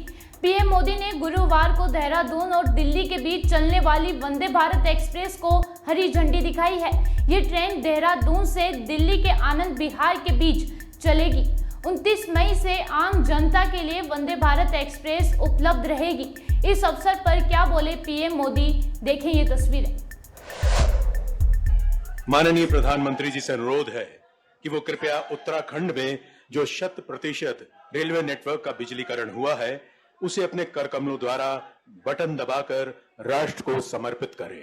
पीएम मोदी ने गुरुवार को देहरादून और दिल्ली के बीच चलने वाली वंदे भारत एक्सप्रेस को हरी झंडी दिखाई है। ये ट्रेन देहरादून से दिल्ली के आनंद विहार के बीच चलेगी। 29 मई से आम जनता के लिए वंदे भारत एक्सप्रेस उपलब्ध रहेगी। इस अवसर पर क्या बोले पीएम मोदी, देखें ये तस्वीरें। माननीय प्रधानमंत्री जी से अनुरोध है कि वो कृपया उत्तराखंड में जो 100% रेलवे नेटवर्क का बिजलीकरण हुआ है उसे अपने कर कमलों द्वारा बटन दबाकर राष्ट्र को समर्पित करें।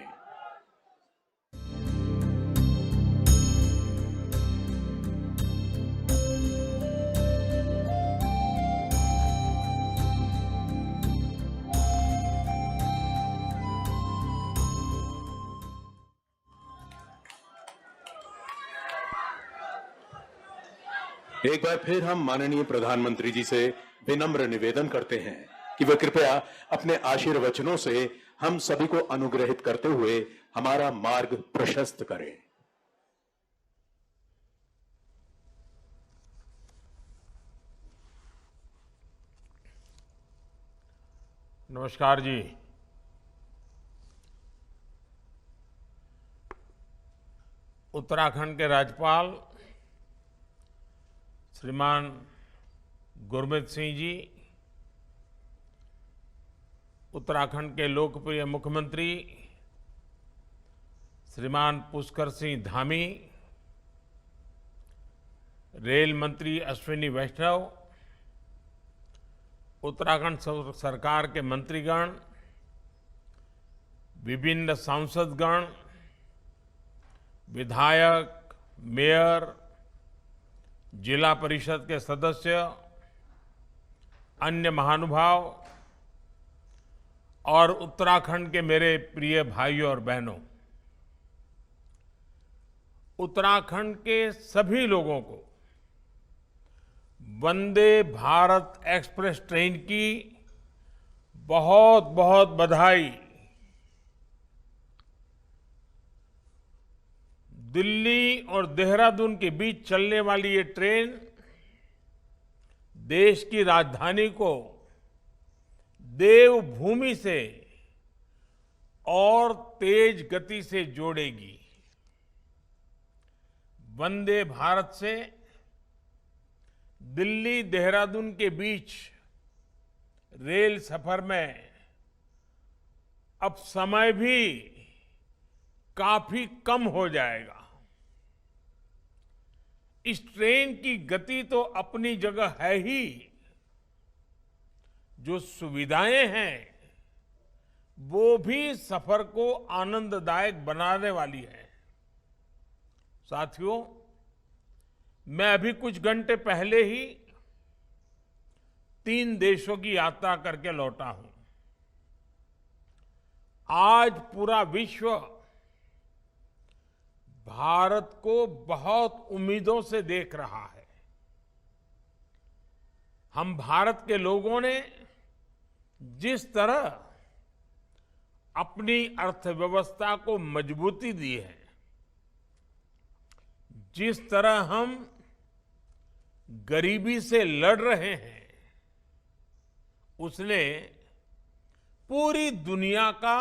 एक बार फिर हम माननीय प्रधानमंत्री जी से विनम्र निवेदन करते हैं कि वे कृपया अपने आशीर्वचनों से हम सभी को अनुग्रहित करते हुए हमारा मार्ग प्रशस्त करें। नमस्कार जी। उत्तराखंड के राज्यपाल श्रीमान गुरमीत सिंह जी, उत्तराखंड के लोकप्रिय मुख्यमंत्री श्रीमान पुष्कर सिंह धामी, रेल मंत्री अश्विनी वैष्णव, उत्तराखंड सरकार के मंत्रीगण, विभिन्न सांसदगण, विधायक, मेयर, जिला परिषद के सदस्य, अन्य महानुभाव और उत्तराखंड के मेरे प्रिय भाइयों और बहनों, उत्तराखंड के सभी लोगों को वंदे भारत एक्सप्रेस ट्रेन की बहुत बहुत बधाई। दिल्ली और देहरादून के बीच चलने वाली ये ट्रेन देश की राजधानी को देवभूमि से और तेज गति से जोड़ेगी। वंदे भारत से दिल्ली देहरादून के बीच रेल सफर में अब समय भी काफी कम हो जाएगा। इस ट्रेन की गति तो अपनी जगह है ही, जो सुविधाएं हैं वो भी सफर को आनंददायक बनाने वाली है। साथियों, मैं अभी कुछ घंटे पहले ही 3 देशों की यात्रा करके लौटा हूं। आज पूरा विश्व भारत को बहुत उम्मीदों से देख रहा है। हम भारत के लोगों ने जिस तरह अपनी अर्थव्यवस्था को मजबूती दी है, जिस तरह हम गरीबी से लड़ रहे हैं, उसने पूरी दुनिया का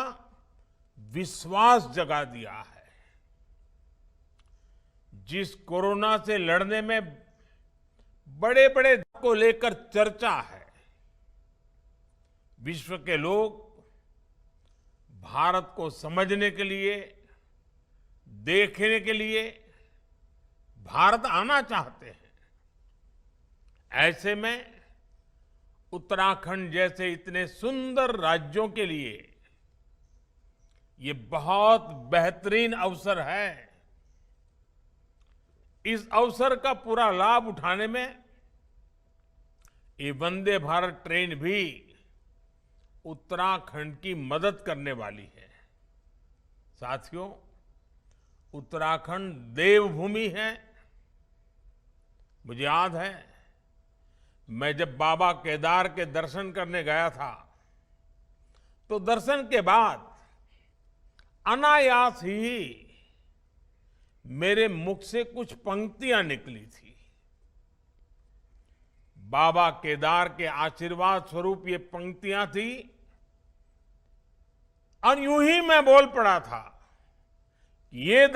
विश्वास जगा दिया है। जिस कोरोना से लड़ने में बड़े बड़े को लेकर चर्चा है, विश्व के लोग भारत को समझने के लिए, देखने के लिए भारत आना चाहते हैं। ऐसे में उत्तराखंड जैसे इतने सुंदर राज्यों के लिए ये बहुत बेहतरीन अवसर है। इस अवसर का पूरा लाभ उठाने में ये वंदे भारत ट्रेन भी उत्तराखंड की मदद करने वाली है। साथियों, उत्तराखंड देवभूमि है। मुझे याद है, मैं जब बाबा केदार के दर्शन करने गया था तो दर्शन के बाद अनायास ही मेरे मुख से कुछ पंक्तियां निकली थी। बाबा केदार के आशीर्वाद स्वरूप ये पंक्तियां थी और यूं ही मैं बोल पड़ा था, ये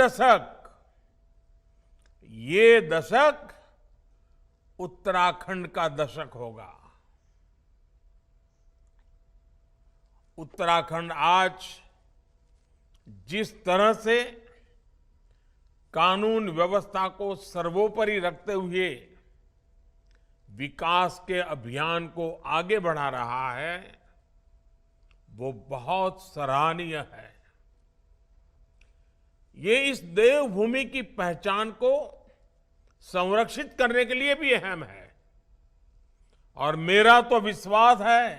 दशक उत्तराखंड का दशक होगा। उत्तराखंड आज जिस तरह से कानून व्यवस्था को सर्वोपरि रखते हुए विकास के अभियान को आगे बढ़ा रहा है, वो बहुत सराहनीय है। ये इस देवभूमि की पहचान को संरक्षित करने के लिए भी अहम है और मेरा तो विश्वास है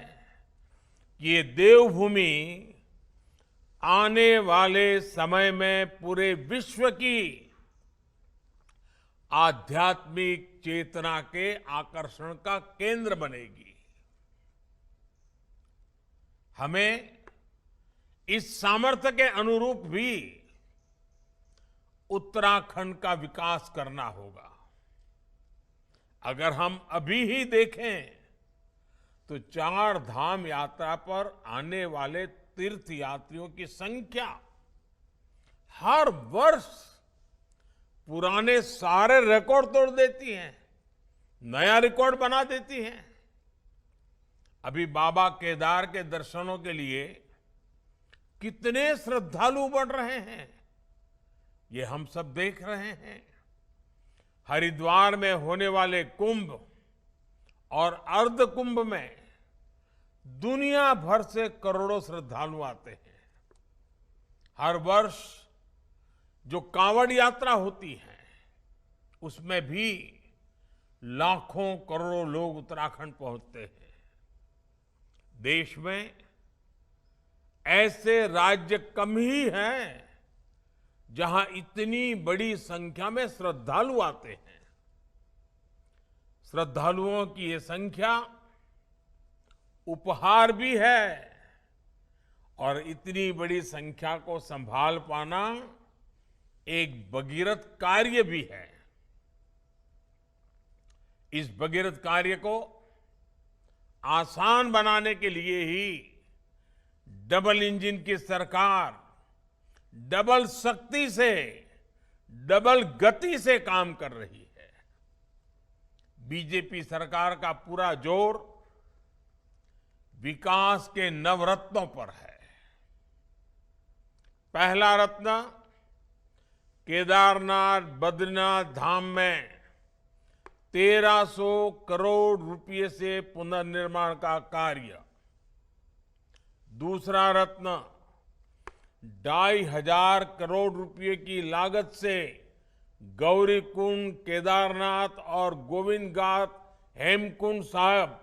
कि ये देवभूमि आने वाले समय में पूरे विश्व की आध्यात्मिक चेतना के आकर्षण का केंद्र बनेगी। हमें इस सामर्थ्य के अनुरूप भी उत्तराखंड का विकास करना होगा। अगर हम अभी ही देखें तो 4 धाम यात्रा पर आने वाले तीर्थ यात्रियों की संख्या हर वर्ष पुराने सारे रिकॉर्ड तोड़ देती है, नया रिकॉर्ड बना देती है। अभी बाबा केदार के दर्शनों के लिए कितने श्रद्धालु बढ़ रहे हैं, ये हम सब देख रहे हैं। हरिद्वार में होने वाले कुंभ और अर्ध कुंभ में दुनिया भर से करोड़ों श्रद्धालु आते हैं। हर वर्ष जो कांवड़ यात्रा होती है उसमें भी लाखों करोड़ों लोग उत्तराखंड पहुंचते हैं। देश में ऐसे राज्य कम ही हैं जहां इतनी बड़ी संख्या में श्रद्धालु आते हैं। श्रद्धालुओं की ये संख्या उपहार भी है और इतनी बड़ी संख्या को संभाल पाना एक भगीरथ कार्य भी है। इस भगीरथ कार्य को आसान बनाने के लिए ही डबल इंजन की सरकार डबल शक्ति से, डबल गति से काम कर रही है। बीजेपी सरकार का पूरा जोर विकास के नवरत्नों पर है। पहला रत्न केदारनाथ बद्रीनाथ धाम में 1300 करोड़ रुपए से पुनर्निर्माण का कार्य। दूसरा रत्न 2500 करोड़ रुपए की लागत से गौरीकुंड, केदारनाथ और गोविंद घाट हेमकुंड साहब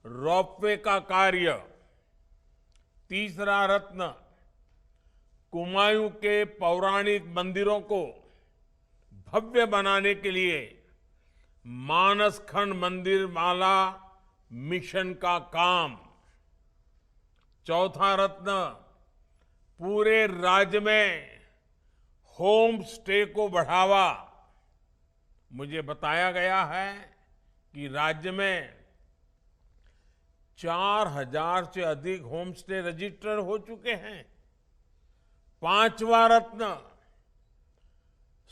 रोपवे का कार्य। तीसरा रत्न कुमायूं के पौराणिक मंदिरों को भव्य बनाने के लिए मानसखंड मंदिर माला मिशन का काम। चौथा रत्न पूरे राज्य में होम स्टे को बढ़ावा। मुझे बताया गया है कि राज्य में 4000 से अधिक होम स्टे रजिस्टर हो चुके हैं। पांचवा रत्न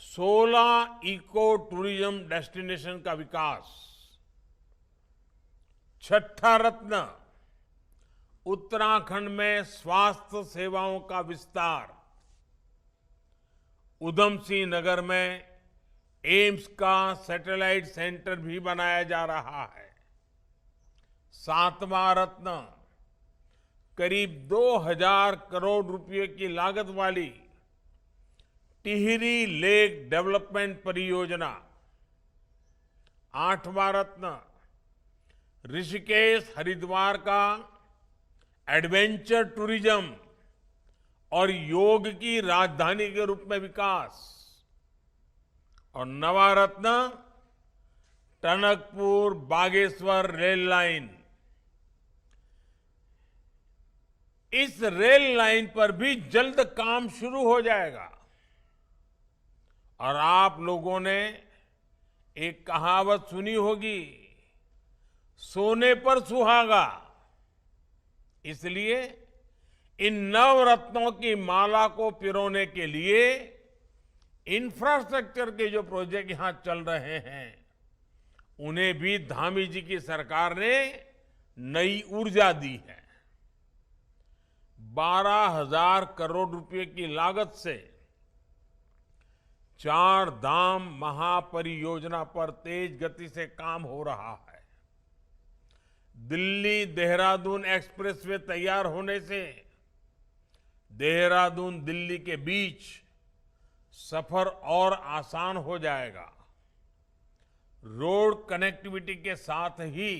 16 इको टूरिज्म डेस्टिनेशन का विकास। छठा रत्न उत्तराखंड में स्वास्थ्य सेवाओं का विस्तार। उधम सिंह नगर में एम्स का सैटेलाइट सेंटर भी बनाया जा रहा है। सातवां रत्न करीब 2000 करोड़ रुपए की लागत वाली टिहरी लेक डेवलपमेंट परियोजना। आठवां रत्न ऋषिकेश हरिद्वार का एडवेंचर टूरिज्म और योग की राजधानी के रूप में विकास। और नवा रत्न टनकपुर बागेश्वर रेल लाइन। इस रेल लाइन पर भी जल्द काम शुरू हो जाएगा और आप लोगों ने एक कहावत सुनी होगी, सोने पर सुहागा। इसलिए इन नवरत्नों की माला को पिरोने के लिए इंफ्रास्ट्रक्चर के जो प्रोजेक्ट यहां चल रहे हैं, उन्हें भी धामी जी की सरकार ने नई ऊर्जा दी है। 12,000 करोड़ रुपए की लागत से 4 धाम महापरियोजना पर तेज गति से काम हो रहा है। दिल्ली देहरादून एक्सप्रेसवे तैयार होने से देहरादून दिल्ली के बीच सफर और आसान हो जाएगा। रोड कनेक्टिविटी के साथ ही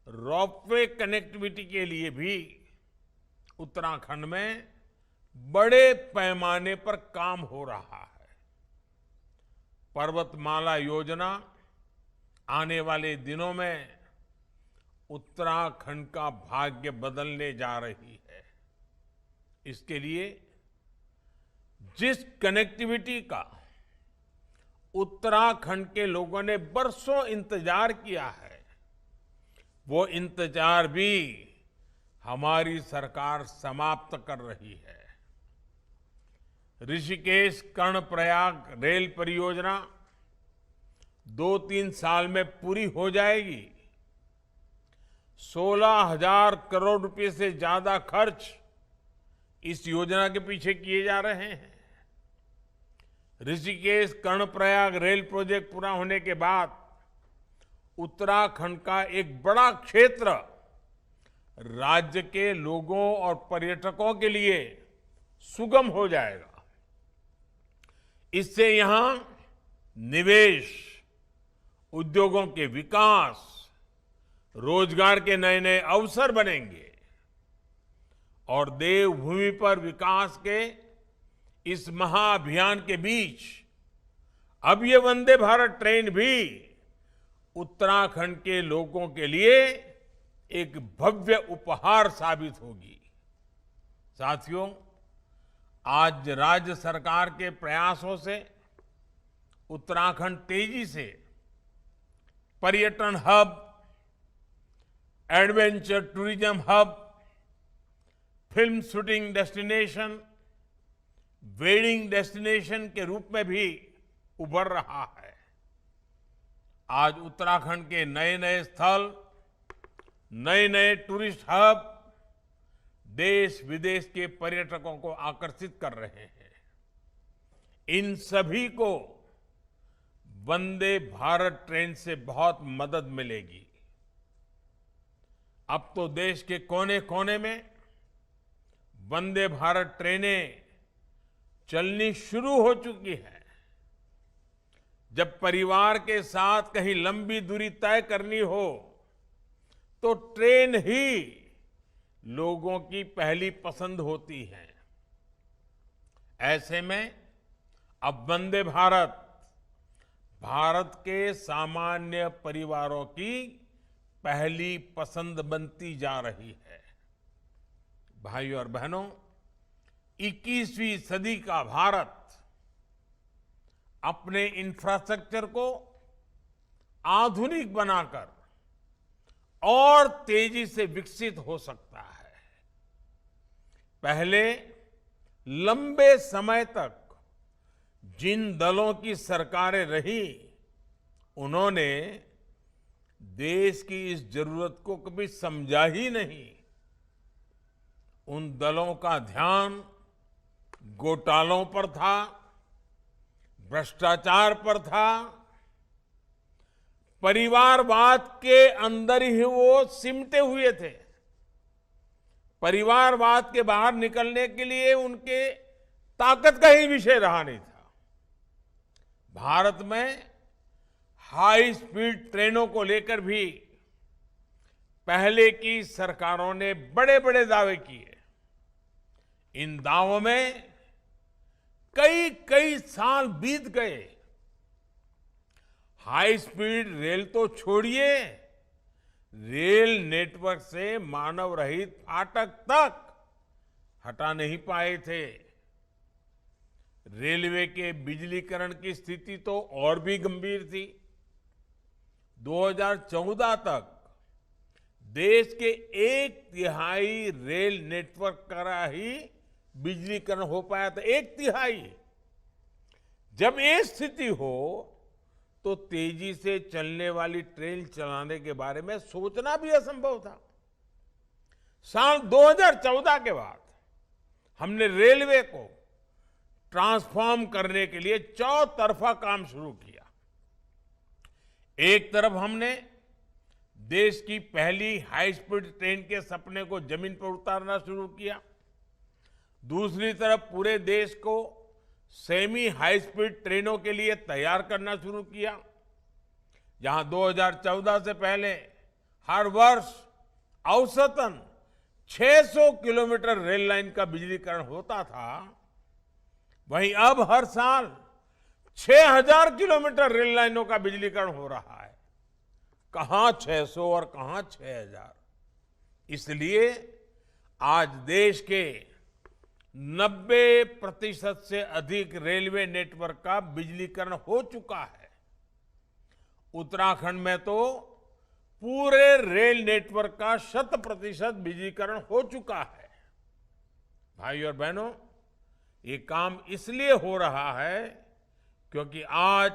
रोपवे कनेक्टिविटी के लिए भी उत्तराखंड में बड़े पैमाने पर काम हो रहा है। पर्वतमाला योजना आने वाले दिनों में उत्तराखंड का भाग्य बदलने जा रही है। इसके लिए जिस कनेक्टिविटी का उत्तराखंड के लोगों ने बरसों इंतजार किया है, वो इंतजार भी हमारी सरकार समाप्त कर रही है। ऋषिकेश कर्णप्रयाग रेल परियोजना 2-3 साल में पूरी हो जाएगी। 16,000 करोड़ रुपए से ज्यादा खर्च इस योजना के पीछे किए जा रहे हैं। ऋषिकेश कर्णप्रयाग रेल प्रोजेक्ट पूरा होने के बाद उत्तराखंड का एक बड़ा क्षेत्र राज्य के लोगों और पर्यटकों के लिए सुगम हो जाएगा। इससे यहां निवेश, उद्योगों के विकास, रोजगार के नए नए अवसर बनेंगे और देवभूमि पर विकास के इस महाअभियान के बीच अब ये वंदे भारत ट्रेन भी उत्तराखंड के लोगों के लिए एक भव्य उपहार साबित होगी। साथियों, आज राज्य सरकार के प्रयासों से उत्तराखंड तेजी से पर्यटन hub, adventure tourism hub, film shooting destination, wedding destination के रूप में भी उभर रहा है। आज उत्तराखंड के नए नए स्थल, नए नए टूरिस्ट हब देश विदेश के पर्यटकों को आकर्षित कर रहे हैं। इन सभी को वंदे भारत ट्रेन से बहुत मदद मिलेगी। अब तो देश के कोने कोने में वंदे भारत ट्रेनें चलनी शुरू हो चुकी है। जब परिवार के साथ कहीं लंबी दूरी तय करनी हो तो ट्रेन ही लोगों की पहली पसंद होती है। ऐसे में अब वंदे भारत भारत के सामान्य परिवारों की पहली पसंद बनती जा रही है। भाइयों और बहनों, 21वीं सदी का भारत अपने इंफ्रास्ट्रक्चर को आधुनिक बनाकर और तेजी से विकसित हो सकता है। पहले लंबे समय तक जिन दलों की सरकारें रही, उन्होंने देश की इस जरूरत को कभी समझा ही नहीं। उन दलों का ध्यान घोटालों पर था, भ्रष्टाचार पर था, परिवारवाद के अंदर ही वो सिमटे हुए थे। परिवारवाद के बाहर निकलने के लिए उनके ताकत का ही विषय रहा नहीं था। भारत में हाई स्पीड ट्रेनों को लेकर भी पहले की सरकारों ने बड़े बड़े दावे किए। इन दावों में कई कई साल बीत गए। हाई स्पीड रेल तो छोड़िए, रेल नेटवर्क से मानव रहित फाटक तक हटा नहीं पाए थे। रेलवे के बिजलीकरण की स्थिति तो और भी गंभीर थी। 2014 तक देश के 1/3 रेल नेटवर्क का ही बिजलीकरण हो पाया था, 1/3। जब ये स्थिति हो तो तेजी से चलने वाली ट्रेन चलाने के बारे में सोचना भी असंभव था। साल 2014 के बाद हमने रेलवे को ट्रांसफॉर्म करने के लिए चौतरफा काम शुरू किया। एक तरफ हमने देश की पहली हाई स्पीड ट्रेन के सपने को जमीन पर उतारना शुरू किया। दूसरी तरफ पूरे देश को सेमी हाई स्पीड ट्रेनों के लिए तैयार करना शुरू किया। जहां 2014 से पहले हर वर्ष औसतन 600 किलोमीटर रेल लाइन का बिजलीकरण होता था, वहीं अब हर साल 6000 किलोमीटर रेल लाइनों का बिजलीकरण हो रहा है। कहां 600 और कहां 6000। इसलिए आज देश के 90% से अधिक रेलवे नेटवर्क का बिजलीकरण हो चुका है। उत्तराखंड में तो पूरे रेल नेटवर्क का 100% बिजलीकरण हो चुका है। भाई और बहनों, ये काम इसलिए हो रहा है क्योंकि आज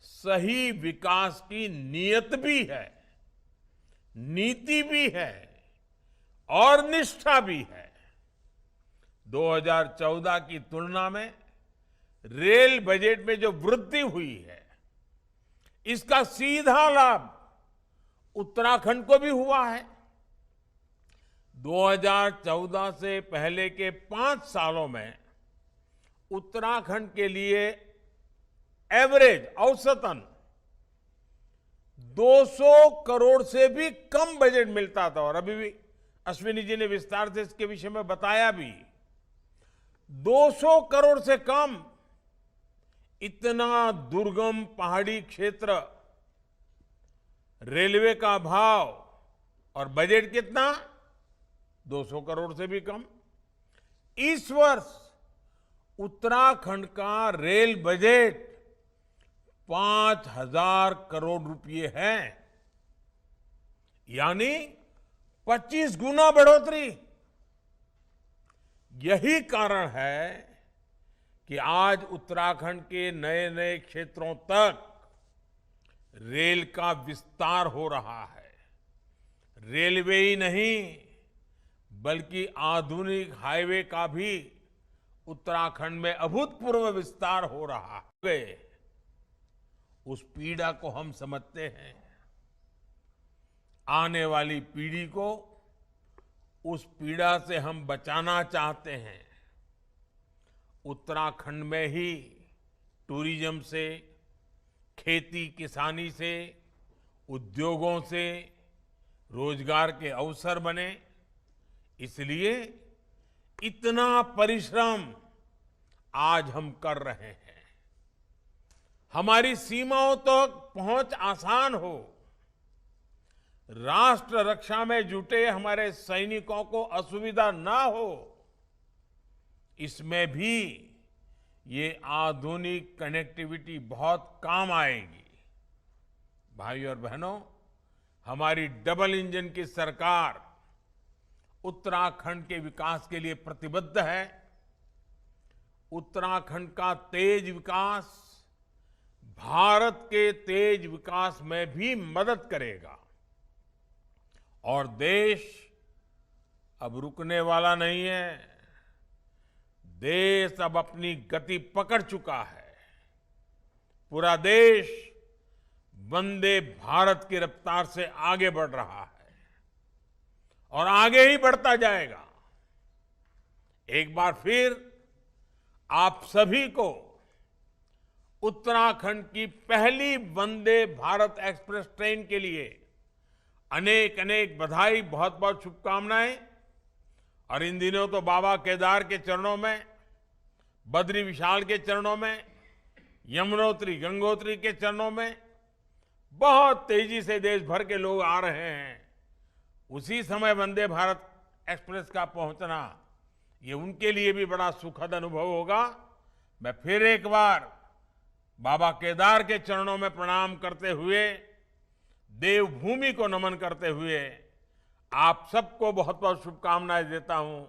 सही विकास की नीयत भी है, नीति भी है और निष्ठा भी है। 2014 की तुलना में रेल बजट में जो वृद्धि हुई है, इसका सीधा लाभ उत्तराखंड को भी हुआ है। 2014 से पहले के 5 सालों में उत्तराखंड के लिए एवरेज औसतन 200 करोड़ से भी कम बजट मिलता था। और अभी भी अश्विनी जी ने विस्तार से इसके विषय में बताया भी। 200 करोड़ से कम, इतना दुर्गम पहाड़ी क्षेत्र, रेलवे का अभाव और बजट कितना? 200 करोड़ से भी कम। इस वर्ष उत्तराखंड का रेल बजट 5000 करोड़ रुपए है, यानी 25 गुना बढ़ोतरी। यही कारण है कि आज उत्तराखंड के नए नए क्षेत्रों तक रेल का विस्तार हो रहा है। रेलवे ही नहीं बल्कि आधुनिक हाईवे का भी उत्तराखंड में अभूतपूर्व विस्तार हो रहा है। उस पीड़ा को हम समझते हैं। आने वाली पीढ़ी को उस पीड़ा से हम बचाना चाहते हैं। उत्तराखंड में ही टूरिज्म से, खेती किसानी से, उद्योगों से रोजगार के अवसर बने। इसलिए इतना परिश्रम आज हम कर रहे हैं। हमारी सीमाओं तक पहुंच आसान हो, राष्ट्र रक्षा में जुटे हमारे सैनिकों को असुविधा ना हो, इसमें भी ये आधुनिक कनेक्टिविटी बहुत काम आएगी। भाई और बहनों, हमारी डबल इंजन की सरकार उत्तराखंड के विकास के लिए प्रतिबद्ध है। उत्तराखंड का तेज विकास भारत के तेज विकास में भी मदद करेगा। और देश अब रुकने वाला नहीं है। देश अब अपनी गति पकड़ चुका है। पूरा देश वंदे भारत की रफ्तार से आगे बढ़ रहा है और आगे ही बढ़ता जाएगा। एक बार फिर आप सभी को उत्तराखंड की पहली वंदे भारत एक्सप्रेस ट्रेन के लिए अनेक अनेक बधाई, बहुत बहुत शुभकामनाएं। और इन दिनों तो बाबा केदार के चरणों में, बद्री विशाल के चरणों में, यमुनोत्री गंगोत्री के चरणों में बहुत तेजी से देश भर के लोग आ रहे हैं। उसी समय वंदे भारत एक्सप्रेस का पहुंचना ये उनके लिए भी बड़ा सुखद अनुभव होगा मैं फिर एक बार बाबा केदार के चरणों में प्रणाम करते हुए, देवभूमि को नमन करते हुए आप सबको बहुत बहुत शुभकामनाएं देता हूं।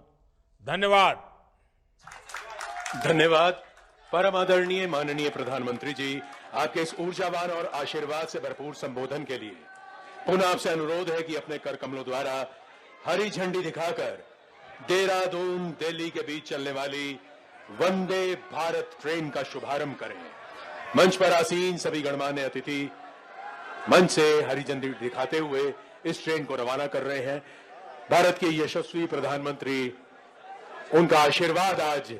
धन्यवाद। धन्यवाद। परम आदरणीय माननीय प्रधानमंत्री जी, आपके इस ऊर्जावान और आशीर्वाद से भरपूर संबोधन के लिए पुनः आपसे अनुरोध है कि अपने कर कमलों द्वारा हरी झंडी दिखाकर देहरादून दिल्ली के बीच चलने वाली वंदे भारत ट्रेन का शुभारंभ करें। मंच पर आसीन सभी गणमान्य अतिथि मंच से हरी झंडी दिखाते हुए इस ट्रेन को रवाना कर रहे हैं। भारत के यशस्वी प्रधानमंत्री, उनका आशीर्वाद आज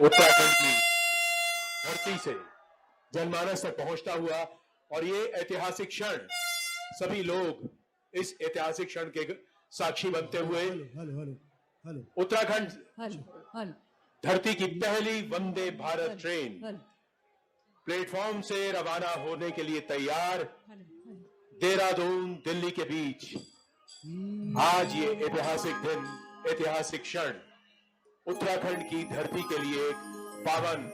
उत्तराखंड की धरती से जनमानस तक पहुंचता हुआ, और ये ऐतिहासिक क्षण, सभी लोग इस ऐतिहासिक क्षण के साक्षी बनते हुए उत्तराखंड धरती की पहली वंदे भारत ट्रेन प्लेटफॉर्म से रवाना होने के लिए तैयार, देहरादून दिल्ली के बीच आज ये ऐतिहासिक दिन, ऐतिहासिक क्षण उत्तराखंड की धरती के लिए एक पावन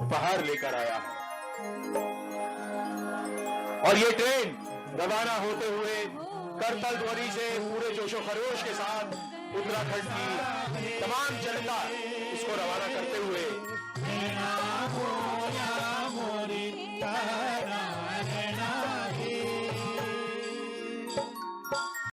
उपहार लेकर आया है। और ये ट्रेन रवाना होते हुए करतल ध्वनि से पूरे जोशो खरोश के साथ उत्तराखंड की तमाम जनता इसको रवाना करते हुए